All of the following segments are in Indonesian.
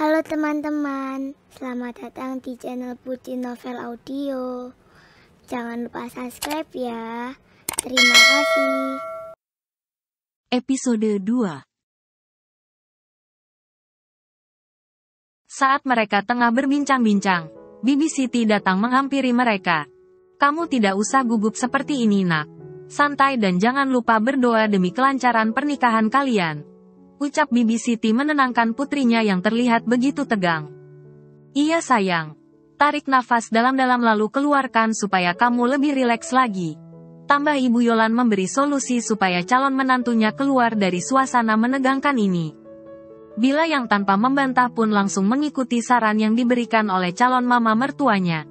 Halo teman-teman, selamat datang di channel Putri Novel Audio. Jangan lupa subscribe ya. Terima kasih. Episode 2. Saat mereka tengah berbincang-bincang, Bibi Siti datang menghampiri mereka. Kamu tidak usah gugup seperti ini nak. Santai dan jangan lupa berdoa demi kelancaran pernikahan kalian. Ucap Bibi Siti menenangkan putrinya yang terlihat begitu tegang. Iya sayang. Tarik nafas dalam-dalam lalu keluarkan supaya kamu lebih rileks lagi. Tambah Ibu Yolan memberi solusi supaya calon menantunya keluar dari suasana menegangkan ini. Bila yang tanpa membantah pun langsung mengikuti saran yang diberikan oleh calon mama mertuanya.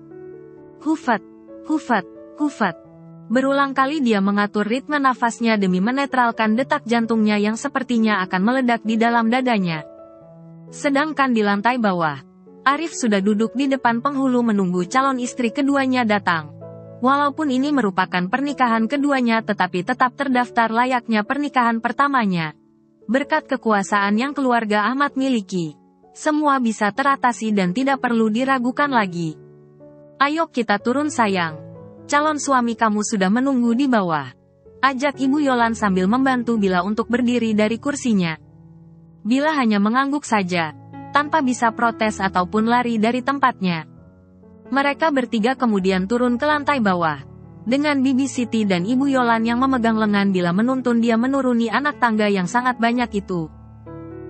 Hufat, hufat, hufat. Berulang kali dia mengatur ritme nafasnya demi menetralkan detak jantungnya yang sepertinya akan meledak di dalam dadanya. Sedangkan di lantai bawah, Arif sudah duduk di depan penghulu menunggu calon istri keduanya datang. Walaupun ini merupakan pernikahan keduanya tetapi tetap terdaftar layaknya pernikahan pertamanya. Berkat kekuasaan yang keluarga Ahmad miliki, semua bisa teratasi dan tidak perlu diragukan lagi. Ayo kita turun sayang. Calon suami kamu sudah menunggu di bawah. Ajak Ibu Yolan sambil membantu Bila untuk berdiri dari kursinya. Bila hanya mengangguk saja, tanpa bisa protes ataupun lari dari tempatnya. Mereka bertiga kemudian turun ke lantai bawah. Dengan Bibi Siti dan Ibu Yolan yang memegang lengan Bila menuntun dia menuruni anak tangga yang sangat banyak itu.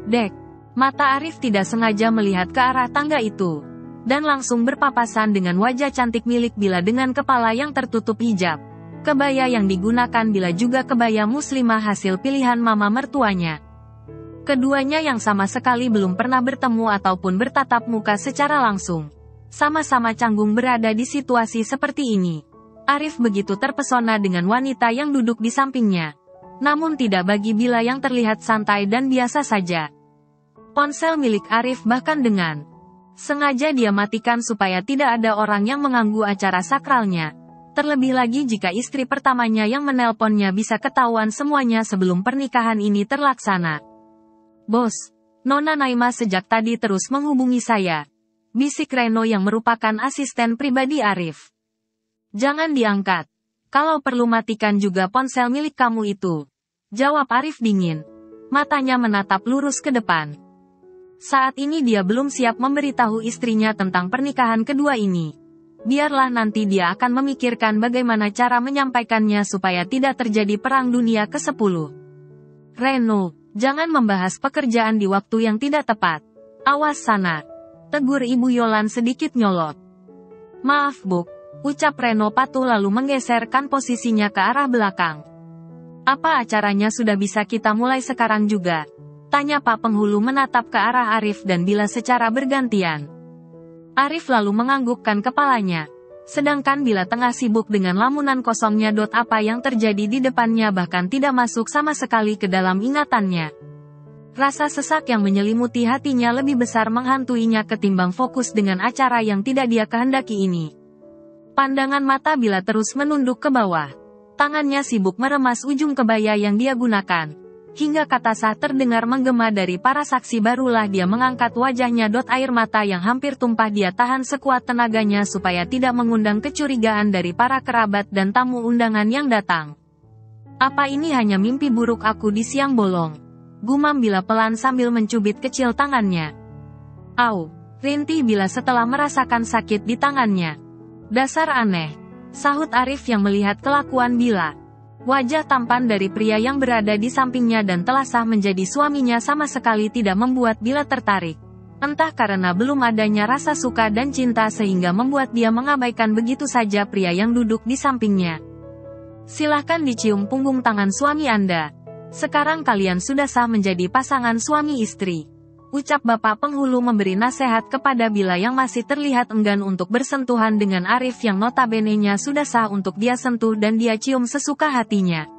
Dek, mata Arif tidak sengaja melihat ke arah tangga itu. Dan langsung berpapasan dengan wajah cantik milik Bila dengan kepala yang tertutup hijab. Kebaya yang digunakan Bila juga kebaya muslimah hasil pilihan mama mertuanya. Keduanya yang sama sekali belum pernah bertemu ataupun bertatap muka secara langsung. Sama-sama canggung berada di situasi seperti ini. Arif begitu terpesona dengan wanita yang duduk di sampingnya. Namun tidak bagi Bila yang terlihat santai dan biasa saja. Ponsel milik Arif bahkan dengan sengaja dia matikan supaya tidak ada orang yang mengganggu acara sakralnya. Terlebih lagi jika istri pertamanya yang menelponnya bisa ketahuan semuanya sebelum pernikahan ini terlaksana. Bos, Nona Naima sejak tadi terus menghubungi saya. Bisik Reno yang merupakan asisten pribadi Arif. Jangan diangkat. Kalau perlu matikan juga ponsel milik kamu itu. Jawab Arif dingin. Matanya menatap lurus ke depan. Saat ini dia belum siap memberitahu istrinya tentang pernikahan kedua ini. Biarlah nanti dia akan memikirkan bagaimana cara menyampaikannya supaya tidak terjadi perang dunia ke-10. Reno, jangan membahas pekerjaan di waktu yang tidak tepat. Awas sana. Tegur Ibu Yolan sedikit nyolot. Maaf Bu, ucap Reno patuh lalu menggeserkan posisinya ke arah belakang. Apa acaranya sudah bisa kita mulai sekarang juga? Tanya Pak Penghulu menatap ke arah Arif dan Bila secara bergantian. Arif lalu menganggukkan kepalanya. Sedangkan Bila tengah sibuk dengan lamunan kosongnya. Apa yang terjadi di depannya bahkan tidak masuk sama sekali ke dalam ingatannya. Rasa sesak yang menyelimuti hatinya lebih besar menghantuinya ketimbang fokus dengan acara yang tidak dia kehendaki ini. Pandangan mata Bila terus menunduk ke bawah. Tangannya sibuk meremas ujung kebaya yang dia gunakan. Hingga kata sah terdengar menggema dari para saksi barulah dia mengangkat wajahnya. Air mata yang hampir tumpah dia tahan sekuat tenaganya supaya tidak mengundang kecurigaan dari para kerabat dan tamu undangan yang datang. Apa ini hanya mimpi buruk aku di siang bolong? Gumam Bila pelan sambil mencubit kecil tangannya. Au, rintih Bila setelah merasakan sakit di tangannya. Dasar aneh, sahut Arif yang melihat kelakuan Bila. Wajah tampan dari pria yang berada di sampingnya dan telah sah menjadi suaminya sama sekali tidak membuat Bila tertarik. Entah karena belum adanya rasa suka dan cinta sehingga membuat dia mengabaikan begitu saja pria yang duduk di sampingnya. Silahkan dicium punggung tangan suami Anda. Sekarang kalian sudah sah menjadi pasangan suami istri. Ucap Bapak Penghulu memberi nasihat kepada Bila yang masih terlihat enggan untuk bersentuhan dengan Arif yang notabene-nya sudah sah untuk dia sentuh dan dia cium sesuka hatinya.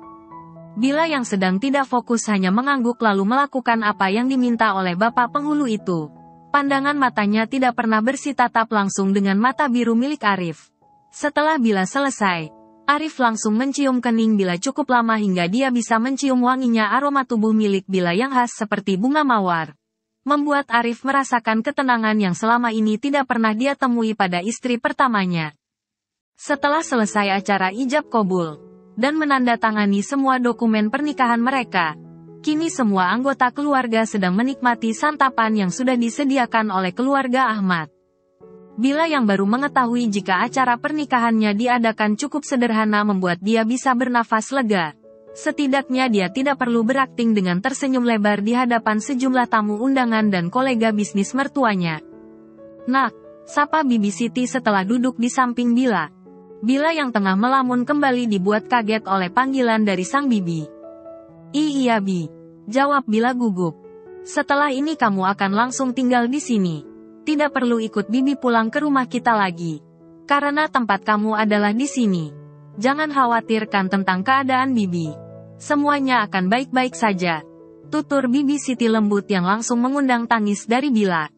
Bila yang sedang tidak fokus hanya mengangguk lalu melakukan apa yang diminta oleh Bapak Penghulu itu. Pandangan matanya tidak pernah bersitatap langsung dengan mata biru milik Arif. Setelah Bila selesai, Arif langsung mencium kening Bila cukup lama hingga dia bisa mencium wanginya aroma tubuh milik Bila yang khas seperti bunga mawar. membuat Arif merasakan ketenangan yang selama ini tidak pernah dia temui pada istri pertamanya. Setelah selesai acara ijab kabul dan menandatangani semua dokumen pernikahan mereka, kini semua anggota keluarga sedang menikmati santapan yang sudah disediakan oleh keluarga Ahmad. Bila yang baru mengetahui jika acara pernikahannya diadakan cukup sederhana membuat dia bisa bernafas lega. Setidaknya dia tidak perlu berakting dengan tersenyum lebar di hadapan sejumlah tamu undangan dan kolega bisnis mertuanya. "Nak," sapa Bibi Siti setelah duduk di samping Bila. Bila yang tengah melamun kembali dibuat kaget oleh panggilan dari sang bibi. "Iya Bi," jawab Bila gugup. "Setelah ini kamu akan langsung tinggal di sini. Tidak perlu ikut Bibi pulang ke rumah kita lagi. Karena tempat kamu adalah di sini. Jangan khawatirkan tentang keadaan Bibi. Semuanya akan baik-baik saja," tutur Bibi Siti lembut yang langsung mengundang tangis dari Bila.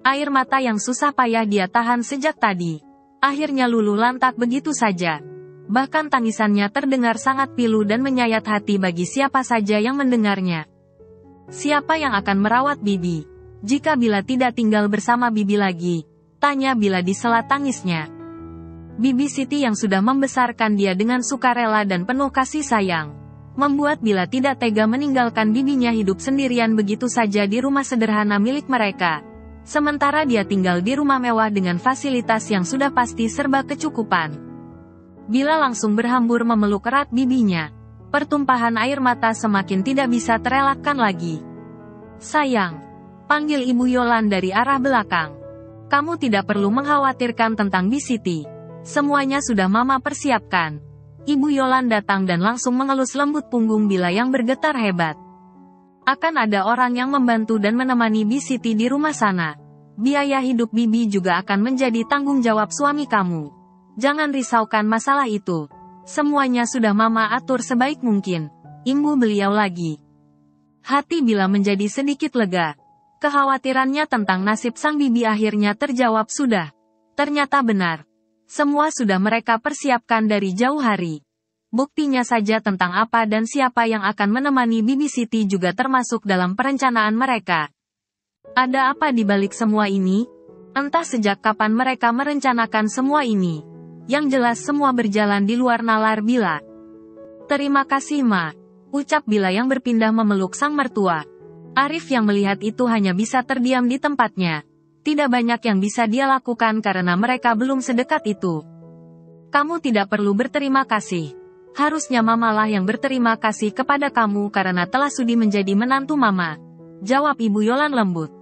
Air mata yang susah payah dia tahan sejak tadi, akhirnya luluh lantak begitu saja. Bahkan tangisannya terdengar sangat pilu dan menyayat hati bagi siapa saja yang mendengarnya. Siapa yang akan merawat Bibi jika Bila tidak tinggal bersama Bibi lagi? Tanya Bila di sela tangisnya. Bibi Siti yang sudah membesarkan dia dengan sukarela dan penuh kasih sayang, membuat Bila tidak tega meninggalkan bibinya hidup sendirian begitu saja di rumah sederhana milik mereka. Sementara dia tinggal di rumah mewah dengan fasilitas yang sudah pasti serba kecukupan. Bila langsung berhambur memeluk erat bibinya. Pertumpahan air mata semakin tidak bisa terelakkan lagi. "Sayang," panggil Ibu Yolan dari arah belakang. "Kamu tidak perlu mengkhawatirkan tentang Bi Siti. Semuanya sudah Mama persiapkan." Ibu Yolan datang dan langsung mengelus lembut punggung Bila yang bergetar hebat. "Akan ada orang yang membantu dan menemani Bi Siti di rumah sana. Biaya hidup Bibi juga akan menjadi tanggung jawab suami kamu. Jangan risaukan masalah itu. Semuanya sudah Mama atur sebaik mungkin," imbu beliau lagi. Hati Bila menjadi sedikit lega. Kekhawatirannya tentang nasib sang bibi akhirnya terjawab sudah. Ternyata benar. Semua sudah mereka persiapkan dari jauh hari. Buktinya saja tentang apa dan siapa yang akan menemani Bibi Siti juga termasuk dalam perencanaan mereka. Ada apa di balik semua ini? Entah sejak kapan mereka merencanakan semua ini. Yang jelas semua berjalan di luar nalar Bila. "Terima kasih Ma," ucap Bila yang berpindah memeluk sang mertua. Arif yang melihat itu hanya bisa terdiam di tempatnya. Tidak banyak yang bisa dia lakukan karena mereka belum sedekat itu. "Kamu tidak perlu berterima kasih. Harusnya Mamalah yang berterima kasih kepada kamu karena telah sudi menjadi menantu Mama," jawab Ibu Yolan lembut.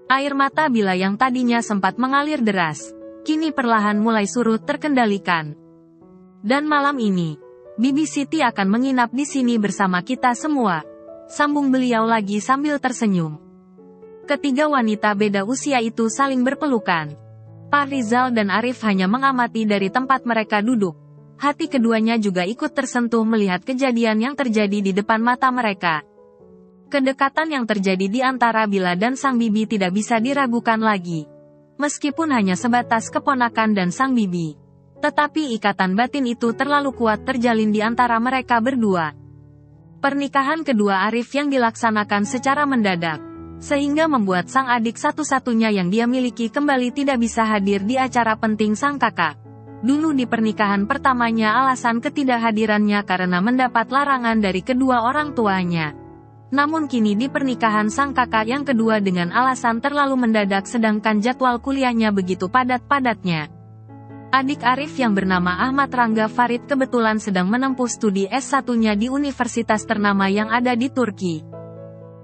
Air mata Bila yang tadinya sempat mengalir deras, kini perlahan mulai surut terkendalikan. "Dan malam ini, Bibi Siti akan menginap di sini bersama kita semua," sambung beliau lagi sambil tersenyum. Ketiga wanita beda usia itu saling berpelukan. Pak Rizal dan Arif hanya mengamati dari tempat mereka duduk. Hati keduanya juga ikut tersentuh melihat kejadian yang terjadi di depan mata mereka. Kedekatan yang terjadi di antara Bila dan sang bibi tidak bisa diragukan lagi. Meskipun hanya sebatas keponakan dan sang bibi, tetapi ikatan batin itu terlalu kuat terjalin di antara mereka berdua. Pernikahan kedua Arif yang dilaksanakan secara mendadak, sehingga membuat sang adik satu-satunya yang dia miliki kembali tidak bisa hadir di acara penting sang kakak. Dulu di pernikahan pertamanya alasan ketidakhadirannya karena mendapat larangan dari kedua orang tuanya. Namun kini di pernikahan sang kakak yang kedua dengan alasan terlalu mendadak sedangkan jadwal kuliahnya begitu padat-padatnya. Adik Arif yang bernama Ahmad Rangga Farid kebetulan sedang menempuh studi S1-nya di universitas ternama yang ada di Turki.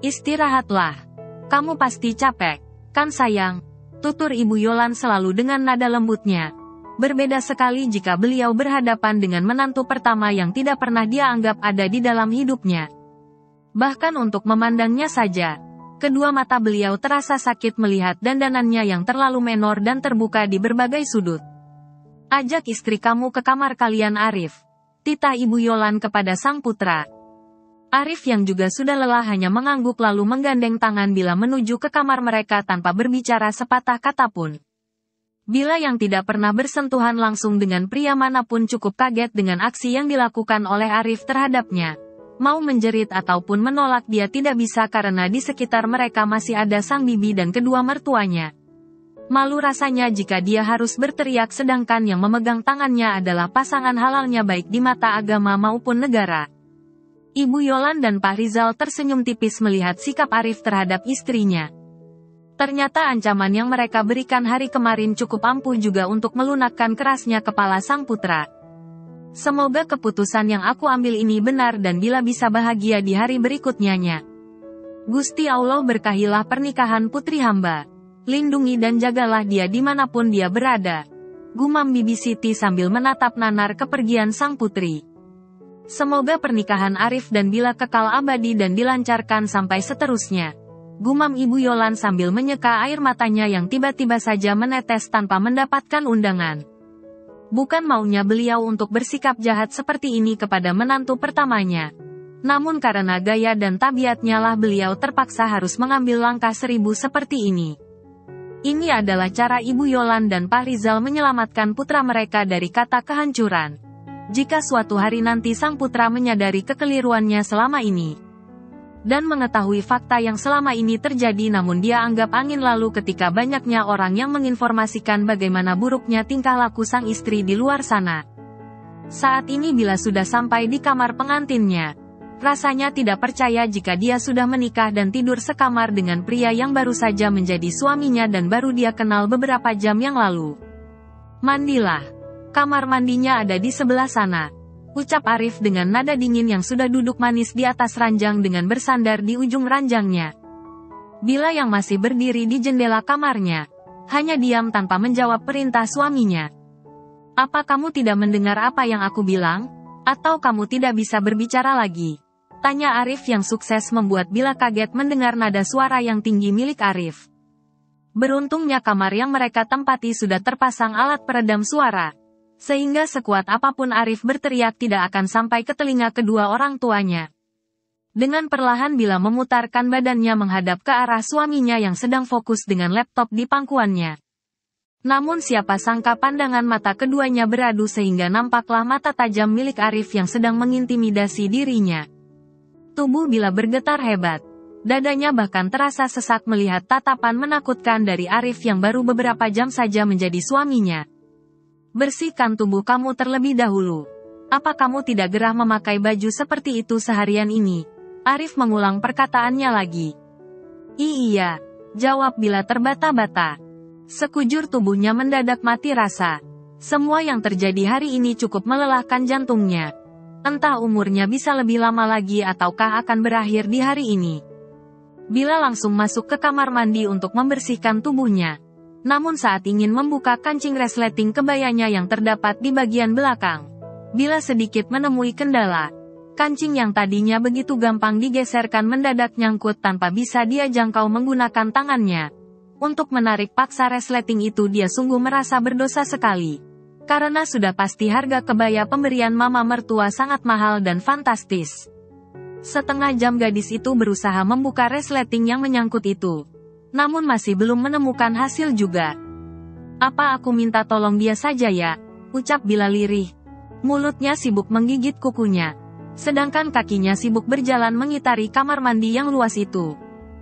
"Istirahatlah. Kamu pasti capek, kan sayang?" tutur Ibu Yolan selalu dengan nada lembutnya. Berbeda sekali jika beliau berhadapan dengan menantu pertama yang tidak pernah dia anggap ada di dalam hidupnya. Bahkan untuk memandangnya saja, kedua mata beliau terasa sakit melihat dandanannya yang terlalu menor dan terbuka di berbagai sudut. "Ajak istri kamu ke kamar kalian Arif," titah Ibu Yolan kepada sang putra. Arif yang juga sudah lelah hanya mengangguk lalu menggandeng tangan Bila menuju ke kamar mereka tanpa berbicara sepatah kata pun. Bila yang tidak pernah bersentuhan langsung dengan pria manapun cukup kaget dengan aksi yang dilakukan oleh Arif terhadapnya. Mau menjerit ataupun menolak dia tidak bisa karena di sekitar mereka masih ada sang bibi dan kedua mertuanya. Malu rasanya jika dia harus berteriak sedangkan yang memegang tangannya adalah pasangan halalnya baik di mata agama maupun negara. Ibu Yolan dan Pak Rizal tersenyum tipis melihat sikap Arif terhadap istrinya. Ternyata ancaman yang mereka berikan hari kemarin cukup ampuh juga untuk melunakkan kerasnya kepala sang putra. Semoga keputusan yang aku ambil ini benar dan Bila bisa bahagia di hari berikutnya. Gusti Allah berkahilah pernikahan putri hamba. Lindungi dan jagalah dia dimanapun dia berada. Gumam Bibi Siti sambil menatap nanar kepergian sang putri. Semoga pernikahan Arif dan Bila kekal abadi dan dilancarkan sampai seterusnya. Gumam Ibu Yolan sambil menyeka air matanya yang tiba-tiba saja menetes tanpa mendapatkan undangan. Bukan maunya beliau untuk bersikap jahat seperti ini kepada menantu pertamanya. Namun karena gaya dan tabiatnya lah beliau terpaksa harus mengambil langkah 1000 seperti ini. Ini adalah cara Ibu Yolan dan Pak Rizal menyelamatkan putra mereka dari kata kehancuran. Jika suatu hari nanti sang putra menyadari kekeliruannya selama ini, dan mengetahui fakta yang selama ini terjadi namun dia anggap angin lalu ketika banyaknya orang yang menginformasikan bagaimana buruknya tingkah laku sang istri di luar sana. Saat ini Bila sudah sampai di kamar pengantinnya. Rasanya tidak percaya jika dia sudah menikah dan tidur sekamar dengan pria yang baru saja menjadi suaminya dan baru dia kenal beberapa jam yang lalu. Mandilah. Kamar mandinya ada di sebelah sana. Ucap Arif dengan nada dingin yang sudah duduk manis di atas ranjang dengan bersandar di ujung ranjangnya. Bila yang masih berdiri di jendela kamarnya, hanya diam tanpa menjawab perintah suaminya. Apa kamu tidak mendengar apa yang aku bilang? Atau kamu tidak bisa berbicara lagi? Tanya Arif yang sukses membuat Bila kaget mendengar nada suara yang tinggi milik Arif. Beruntungnya kamar yang mereka tempati sudah terpasang alat peredam suara. Sehingga sekuat apapun Arif berteriak tidak akan sampai ke telinga kedua orang tuanya. Dengan perlahan Bila memutarkan badannya menghadap ke arah suaminya yang sedang fokus dengan laptop di pangkuannya. Namun siapa sangka pandangan mata keduanya beradu sehingga nampaklah mata tajam milik Arif yang sedang mengintimidasi dirinya. Tubuh Bila bergetar hebat. Dadanya bahkan terasa sesak melihat tatapan menakutkan dari Arif yang baru beberapa jam saja menjadi suaminya. Bersihkan tubuh kamu terlebih dahulu. Apa kamu tidak gerah memakai baju seperti itu seharian ini? Arif mengulang perkataannya lagi. Iya, jawab Bila terbata-bata. Sekujur tubuhnya mendadak mati rasa. Semua yang terjadi hari ini cukup melelahkan jantungnya. Entah umurnya bisa lebih lama lagi ataukah akan berakhir di hari ini. Bila langsung masuk ke kamar mandi untuk membersihkan tubuhnya. Namun saat ingin membuka kancing resleting kebayanya yang terdapat di bagian belakang, Bila sedikit menemui kendala. Kancing yang tadinya begitu gampang digeserkan mendadak nyangkut tanpa bisa dia jangkau menggunakan tangannya. Untuk menarik paksa resleting itu dia sungguh merasa berdosa sekali. Karena sudah pasti harga kebaya pemberian mama mertua sangat mahal dan fantastis. Setengah jam gadis itu berusaha membuka resleting yang menyangkut itu. Namun masih belum menemukan hasil juga. Apa aku minta tolong dia saja ya? Ucap Bila lirih. Mulutnya sibuk menggigit kukunya. Sedangkan kakinya sibuk berjalan mengitari kamar mandi yang luas itu.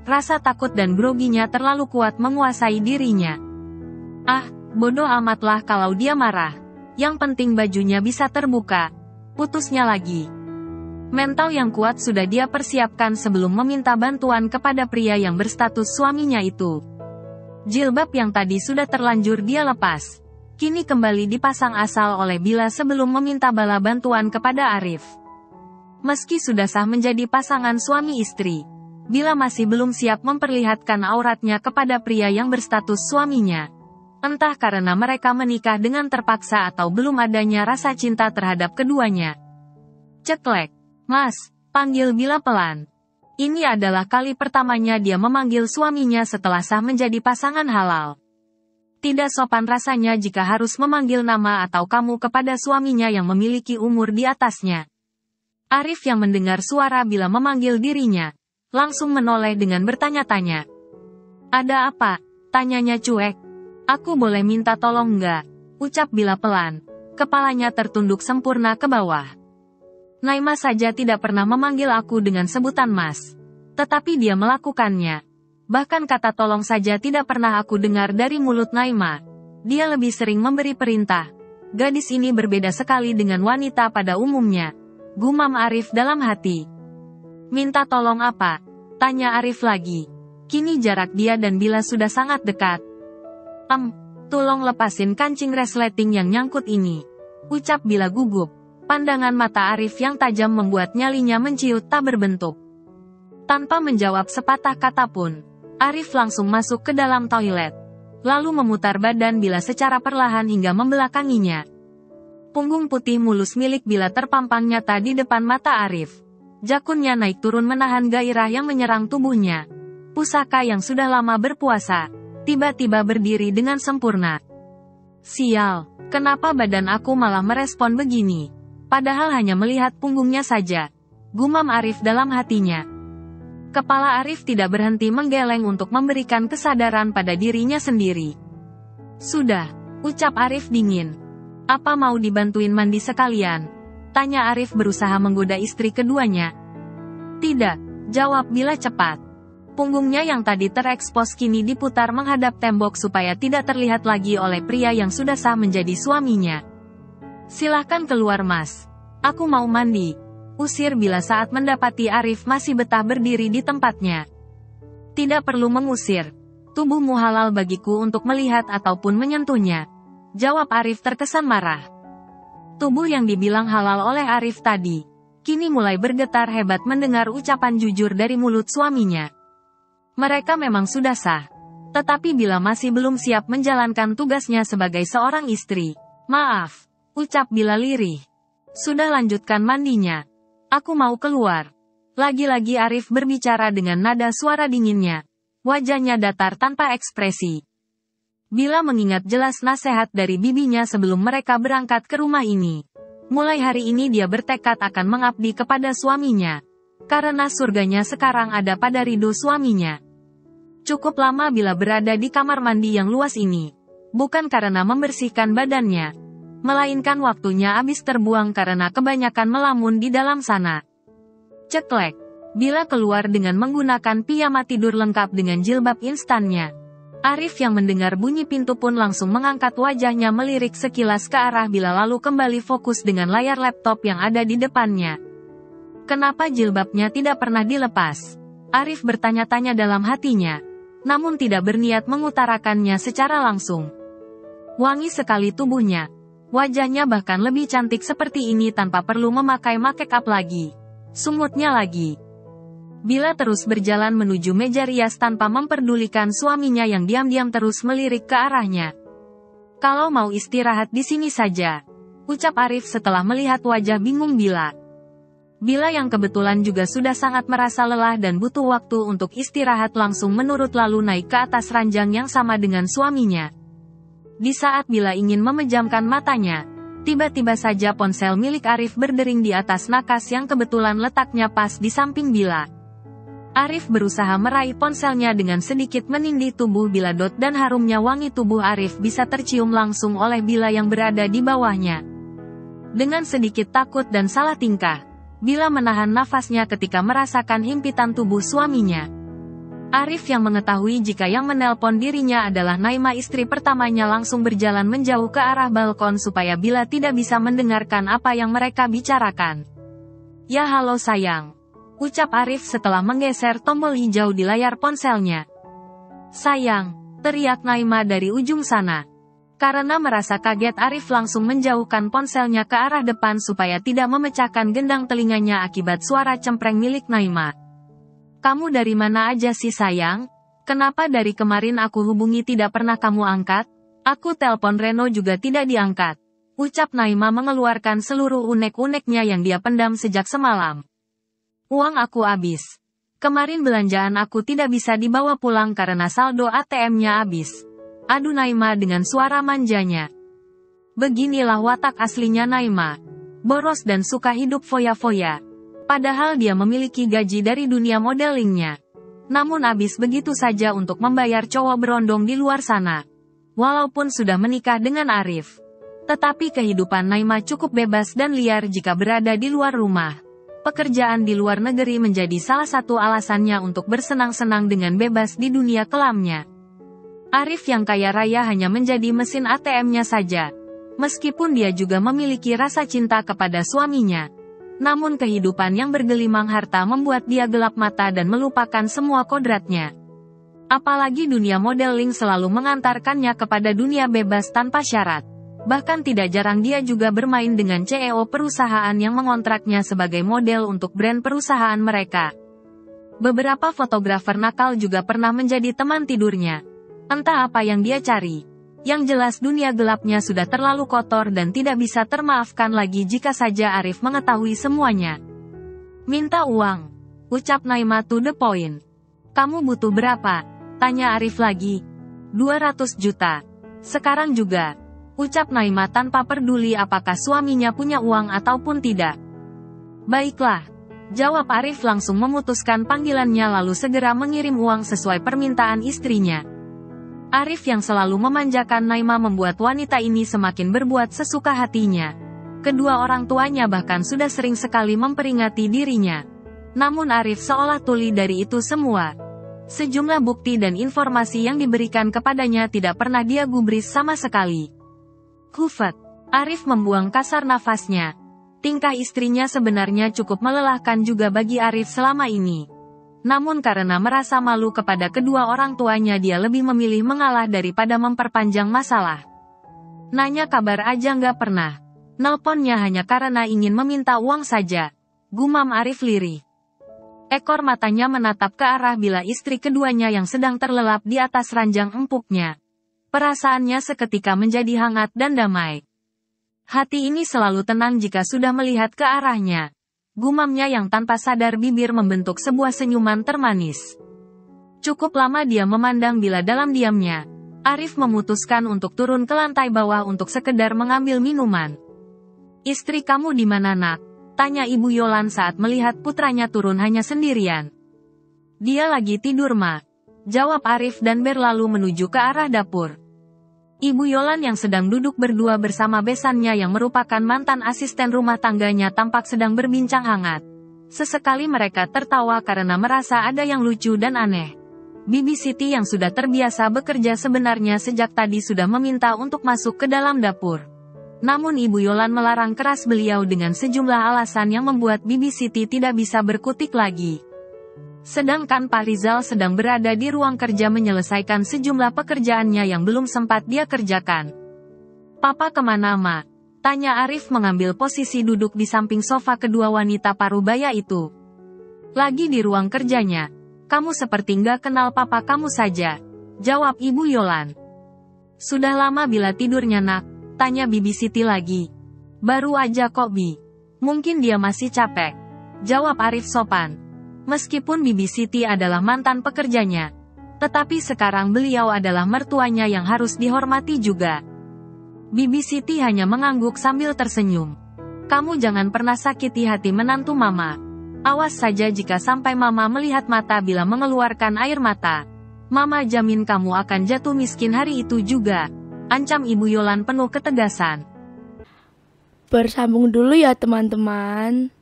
Rasa takut dan groginya terlalu kuat menguasai dirinya. Ah, bodoh amatlah kalau dia marah. Yang penting bajunya bisa terbuka. Putusnya lagi. Mental yang kuat sudah dia persiapkan sebelum meminta bantuan kepada pria yang berstatus suaminya itu. Jilbab yang tadi sudah terlanjur dia lepas. Kini kembali dipasang asal oleh Bila sebelum meminta bala bantuan kepada Arif. Meski sudah sah menjadi pasangan suami istri, Bila masih belum siap memperlihatkan auratnya kepada pria yang berstatus suaminya. Entah karena mereka menikah dengan terpaksa atau belum adanya rasa cinta terhadap keduanya. Ceklek. Mas, panggil Bila pelan. Ini adalah kali pertamanya dia memanggil suaminya setelah sah menjadi pasangan halal. Tidak sopan rasanya jika harus memanggil nama atau kamu kepada suaminya yang memiliki umur di atasnya. Arif yang mendengar suara Bila memanggil dirinya, langsung menoleh dengan bertanya-tanya. Ada apa? Tanyanya cuek. Aku boleh minta tolong nggak? Ucap Bila pelan. Kepalanya tertunduk sempurna ke bawah. Naima saja tidak pernah memanggil aku dengan sebutan Mas. Tetapi dia melakukannya. Bahkan kata tolong saja tidak pernah aku dengar dari mulut Naima. Dia lebih sering memberi perintah. Gadis ini berbeda sekali dengan wanita pada umumnya. Gumam Arif dalam hati. Minta tolong apa? Tanya Arif lagi. Kini jarak dia dan Bila sudah sangat dekat. Tolong lepasin kancing resleting yang nyangkut ini. Ucap Bila gugup. Pandangan mata Arif yang tajam membuat nyalinya menciut tak berbentuk. Tanpa menjawab sepatah kata pun, Arif langsung masuk ke dalam toilet. Lalu memutar badan Bila secara perlahan hingga membelakanginya. Punggung putih mulus milik Bila terpampang nyata di depan mata Arif. Jakunnya naik turun menahan gairah yang menyerang tubuhnya. Pusaka yang sudah lama berpuasa, tiba-tiba berdiri dengan sempurna. Sial, kenapa badan aku malah merespon begini? Padahal hanya melihat punggungnya saja. Gumam Arif dalam hatinya. Kepala Arif tidak berhenti menggeleng untuk memberikan kesadaran pada dirinya sendiri. Sudah, ucap Arif dingin. Apa mau dibantuin mandi sekalian? Tanya Arif berusaha menggoda istri keduanya. Tidak, jawab Bila cepat. Punggungnya yang tadi terekspos kini diputar menghadap tembok supaya tidak terlihat lagi oleh pria yang sudah sah menjadi suaminya. Silahkan keluar Mas. Aku mau mandi. Usir Bila saat mendapati Arif masih betah berdiri di tempatnya. Tidak perlu mengusir. Tubuhmu halal bagiku untuk melihat ataupun menyentuhnya. Jawab Arif terkesan marah. Tubuh yang dibilang halal oleh Arif tadi, kini mulai bergetar hebat mendengar ucapan jujur dari mulut suaminya. Mereka memang sudah sah. Tetapi Bila masih belum siap menjalankan tugasnya sebagai seorang istri. Maaf. Ucap Bila lirih. Sudah lanjutkan mandinya. Aku mau keluar. Lagi-lagi Arif berbicara dengan nada suara dinginnya. Wajahnya datar tanpa ekspresi. Bila mengingat jelas nasihat dari bibinya sebelum mereka berangkat ke rumah ini. Mulai hari ini dia bertekad akan mengabdi kepada suaminya. Karena surganya sekarang ada pada ridho suaminya. Cukup lama Bila berada di kamar mandi yang luas ini. Bukan karena membersihkan badannya. Melainkan waktunya habis terbuang karena kebanyakan melamun di dalam sana. Ceklek. Bila keluar dengan menggunakan piyama tidur lengkap dengan jilbab instannya. Arif yang mendengar bunyi pintu pun langsung mengangkat wajahnya melirik sekilas ke arah Bila lalu kembali fokus dengan layar laptop yang ada di depannya. Kenapa jilbabnya tidak pernah dilepas? Arif bertanya-tanya dalam hatinya. Namun tidak berniat mengutarakannya secara langsung. Wangi sekali tubuhnya. Wajahnya bahkan lebih cantik seperti ini tanpa perlu memakai make up lagi. Sumutnya lagi. Bila terus berjalan menuju meja rias tanpa memperdulikan suaminya yang diam-diam terus melirik ke arahnya. Kalau mau istirahat di sini saja, ucap Arif setelah melihat wajah bingung Bila. Bila yang kebetulan juga sudah sangat merasa lelah dan butuh waktu untuk istirahat langsung menurut lalu naik ke atas ranjang yang sama dengan suaminya. Di saat Bila ingin memejamkan matanya, tiba-tiba saja ponsel milik Arif berdering di atas nakas yang kebetulan letaknya pas di samping Bila. Arif berusaha meraih ponselnya dengan sedikit menindih tubuh Bila dan harumnya wangi tubuh Arif bisa tercium langsung oleh Bila yang berada di bawahnya. Dengan sedikit takut dan salah tingkah, Bila menahan nafasnya ketika merasakan himpitan tubuh suaminya. Arif yang mengetahui jika yang menelpon dirinya adalah Naima istri pertamanya langsung berjalan menjauh ke arah balkon supaya Bila tidak bisa mendengarkan apa yang mereka bicarakan. Ya halo sayang. Ucap Arif setelah menggeser tombol hijau di layar ponselnya. Sayang, teriak Naima dari ujung sana. Karena merasa kaget Arif langsung menjauhkan ponselnya ke arah depan supaya tidak memecahkan gendang telinganya akibat suara cempreng milik Naima. Kamu dari mana aja sih sayang? Kenapa dari kemarin aku hubungi tidak pernah kamu angkat? Aku telpon Reno juga tidak diangkat. Ucap Naima mengeluarkan seluruh unek-uneknya yang dia pendam sejak semalam. Uang aku habis. Kemarin belanjaan aku tidak bisa dibawa pulang karena saldo ATM-nya habis. Adu Naima dengan suara manjanya. Beginilah watak aslinya Naima. Boros dan suka hidup foya-foya. Padahal dia memiliki gaji dari dunia modelingnya. Namun habis begitu saja untuk membayar cowok berondong di luar sana. Walaupun sudah menikah dengan Arif. Tetapi kehidupan Naima cukup bebas dan liar jika berada di luar rumah. Pekerjaan di luar negeri menjadi salah satu alasannya untuk bersenang-senang dengan bebas di dunia kelamnya. Arif yang kaya raya hanya menjadi mesin ATM-nya saja. Meskipun dia juga memiliki rasa cinta kepada suaminya. Namun kehidupan yang bergelimang harta membuat dia gelap mata dan melupakan semua kodratnya. Apalagi dunia modeling selalu mengantarkannya kepada dunia bebas tanpa syarat. Bahkan tidak jarang dia juga bermain dengan CEO perusahaan yang mengontraknya sebagai model untuk brand perusahaan mereka. Beberapa fotografer nakal juga pernah menjadi teman tidurnya. Entah apa yang dia cari. Yang jelas dunia gelapnya sudah terlalu kotor dan tidak bisa termaafkan lagi jika saja Arif mengetahui semuanya. Minta uang, ucap Naima to the point. Kamu butuh berapa? Tanya Arif lagi. 200 juta. Sekarang juga. Ucap Naima tanpa peduli apakah suaminya punya uang ataupun tidak. Baiklah. Jawab Arif langsung memutuskan panggilannya lalu segera mengirim uang sesuai permintaan istrinya. Arif yang selalu memanjakan Naima membuat wanita ini semakin berbuat sesuka hatinya. Kedua orang tuanya bahkan sudah sering sekali memperingati dirinya. Namun Arif seolah tuli dari itu semua. Sejumlah bukti dan informasi yang diberikan kepadanya tidak pernah dia gubris sama sekali. Hufat. Arif membuang kasar nafasnya. Tingkah istrinya sebenarnya cukup melelahkan juga bagi Arif selama ini. Namun karena merasa malu kepada kedua orang tuanya dia lebih memilih mengalah daripada memperpanjang masalah. Nanya kabar aja nggak pernah. Nelponnya hanya karena ingin meminta uang saja. Gumam Arif lirih. Ekor matanya menatap ke arah bila istri keduanya yang sedang terlelap di atas ranjang empuknya. Perasaannya seketika menjadi hangat dan damai. Hati ini selalu tenang jika sudah melihat ke arahnya. Gumamnya yang tanpa sadar bibir membentuk sebuah senyuman termanis. Cukup lama dia memandang bila dalam diamnya. Arif memutuskan untuk turun ke lantai bawah untuk sekedar mengambil minuman. Istri kamu di mana nak? Tanya Ibu Yolan saat melihat putranya turun hanya sendirian. Dia lagi tidur ma. Jawab Arif dan berlalu menuju ke arah dapur. Ibu Yolan yang sedang duduk berdua bersama besannya yang merupakan mantan asisten rumah tangganya tampak sedang berbincang hangat. Sesekali mereka tertawa karena merasa ada yang lucu dan aneh. Bibi Siti yang sudah terbiasa bekerja sebenarnya sejak tadi sudah meminta untuk masuk ke dalam dapur. Namun Ibu Yolan melarang keras beliau dengan sejumlah alasan yang membuat Bibi Siti tidak bisa berkutik lagi. Sedangkan Pak Rizal sedang berada di ruang kerja menyelesaikan sejumlah pekerjaannya yang belum sempat dia kerjakan. Papa kemana ma? Tanya Arif mengambil posisi duduk di samping sofa kedua wanita parubaya itu. Lagi di ruang kerjanya. Kamu seperti nggak kenal papa kamu saja. Jawab Ibu Yolan. Sudah lama bila tidurnya nak? Tanya Bibi Siti lagi. Baru aja kok Bi. Mungkin dia masih capek. Jawab Arif sopan. Meskipun Bibi Siti adalah mantan pekerjanya, tetapi sekarang beliau adalah mertuanya yang harus dihormati juga. Bibi Siti hanya mengangguk sambil tersenyum. Kamu jangan pernah sakiti hati menantu mama. Awas saja jika sampai mama melihat mata bila mengeluarkan air mata. Mama jamin kamu akan jatuh miskin hari itu juga. Ancam Ibu Yolan penuh ketegasan. Bersambung dulu ya teman-teman.